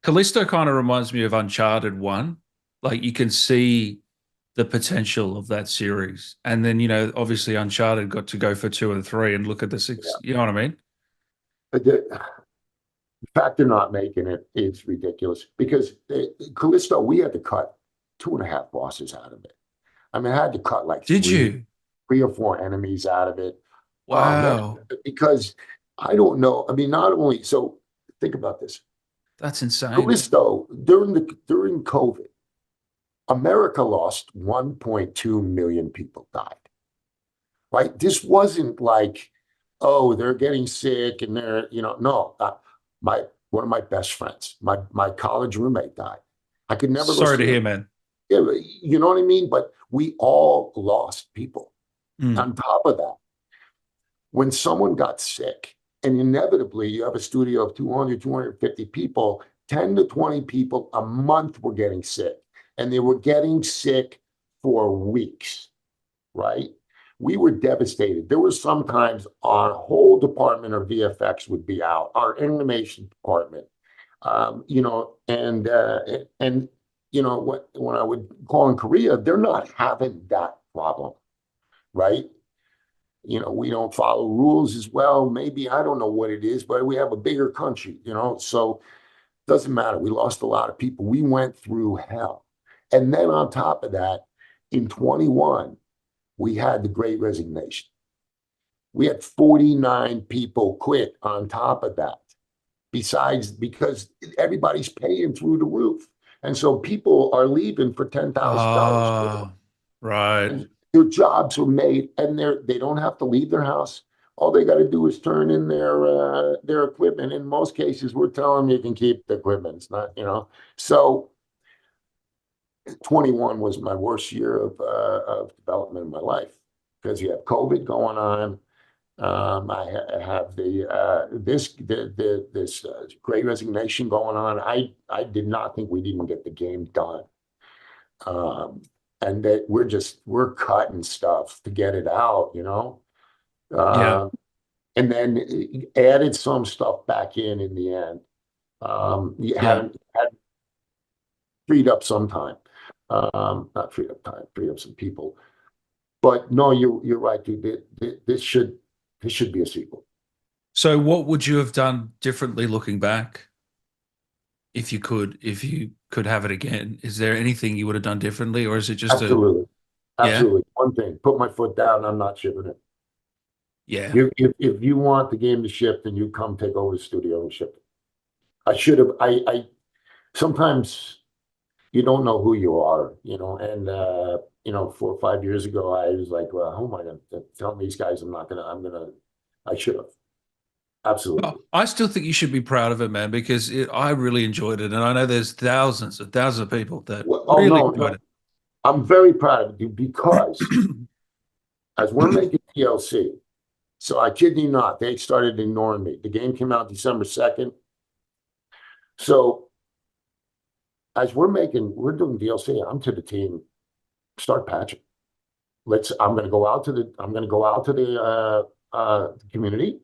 Callisto kind of reminds me of Uncharted 1. Like you can see the potential of that series. And then, obviously Uncharted got to go for 2 and 3 and look at the six. Yeah. You know what I mean? The fact they're not making it is ridiculous because Callisto, we had to cut two and a half bosses out of it. I mean, I had to cut like Did three, you? 3 or 4 enemies out of it. Oh man, Wow. because I don't know. I mean, not only so think about this. That's insane. Callisto during COVID, America lost 1.2 million people died. Right? This wasn't like, oh, they're getting sick and they're, no. My one of my best friends, my college roommate died. I could never go Sorry to see him. hear, man. Yeah, you know what I mean? But we all lost people. Mm. On top of that, when someone got sick, and inevitably you have a studio of 200, 250 people, 10 to 20 people a month were getting sick. And they were getting sick for weeks, right? We were devastated. There was sometimes our whole department of VFX would be out, our animation department, and when I would call in Korea, they're not having that problem, right? We don't follow rules as well. Maybe I don't know what it is, but we have a bigger country, so it doesn't matter. We lost a lot of people. We went through hell. And then on top of that, in 21, we had the great resignation. We had 49 people quit on top of that, besides because everybody's paying through the roof. And so people are leaving for $10,000 more. Ah, right. And their jobs are made and they don't have to leave their house. All they got to do is turn in their equipment. In most cases, we're telling them you can keep the equipment. It's not, So 21 was my worst year of development in my life because you have COVID going on. I have this great resignation going on. I did not think we'd even get the game done, um, and that we're cutting stuff to get it out, Yeah. um, and then added some stuff back in the end. You Yeah. had freed up some time, not freed up time, freed up some people. But no, you're right, dude. This should be a sequel. So what would you have done differently looking back if you could have it again? Is there anything you would have done differently, or is it just a Absolutely. yeah? Absolutely. One thing, put my foot down. I'm not shipping it. Yeah. If you want the game to ship, then you come take over the studio and ship it. I should have. I sometimes you don't know who you are, and 4 or 5 years ago, I was like, well, how am I going to tell these guys I should have. Well, Absolutely. I still think you should be proud of it, man, because I really enjoyed it, and I know there's thousands and thousands of people that Well, oh, really no, enjoyed no. it. I'm very proud of you because as we're making DLC, so I kid you not, they started ignoring me. The game came out December 2nd. So as we're doing DLC, I'm to the team, start patching. I'm going to go out to the community.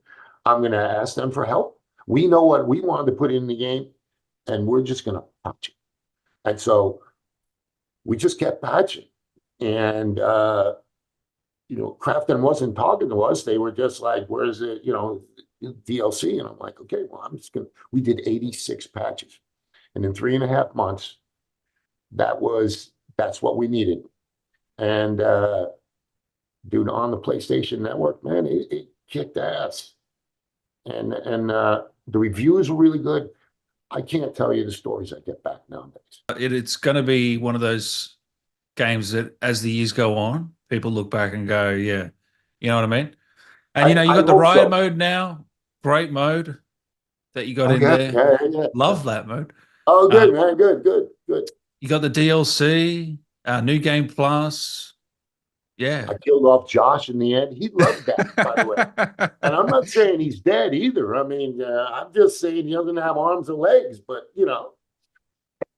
I'm going to ask them for help. We know what we wanted to put in the game, and we're just going to patch it. And so we just kept patching. And, Crafton wasn't talking to us. They were just like, where's it, DLC? And I'm like, okay, well, we did 86 patches. And in 3.5 months, that's what we needed. And dude, on the PlayStation Network, man, it kicked ass. And the reviews were really good. I can't tell you the stories I get back nowadays. It's going to be one of those games that, as the years go on, people look back and go, "Yeah, you know what I mean." And you I got the hope riot so. mode now, great mode that you got Oh in yeah, there. yeah, yeah, yeah. Love that mode. Oh, Uh, good, man. Good, good, good. you got the DLC, New Game Plus. Yeah. I killed off Josh in the end. He loved that, by the way. And I'm not saying he's dead either. I mean, I'm just saying he doesn't have arms and legs, but So,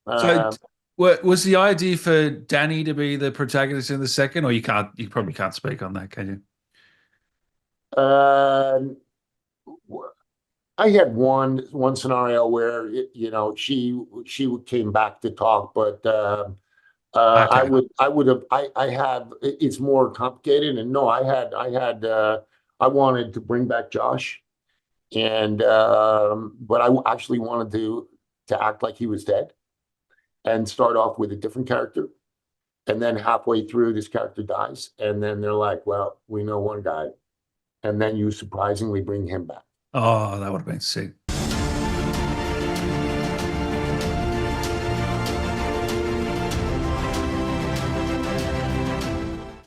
um, what was the idea for Danny to be the protagonist in the second, or you probably can't speak on that, can you? uh, I had one scenario where she came back to talk, but Okay. I would have I have it's more complicated. And no, I wanted to bring back Josh, and but I actually wanted to act like he was dead and start off with a different character. And then halfway through, this character dies, and then they're like, "Well, we know one guy," and then you surprisingly bring him back. Oh, that would have been sick.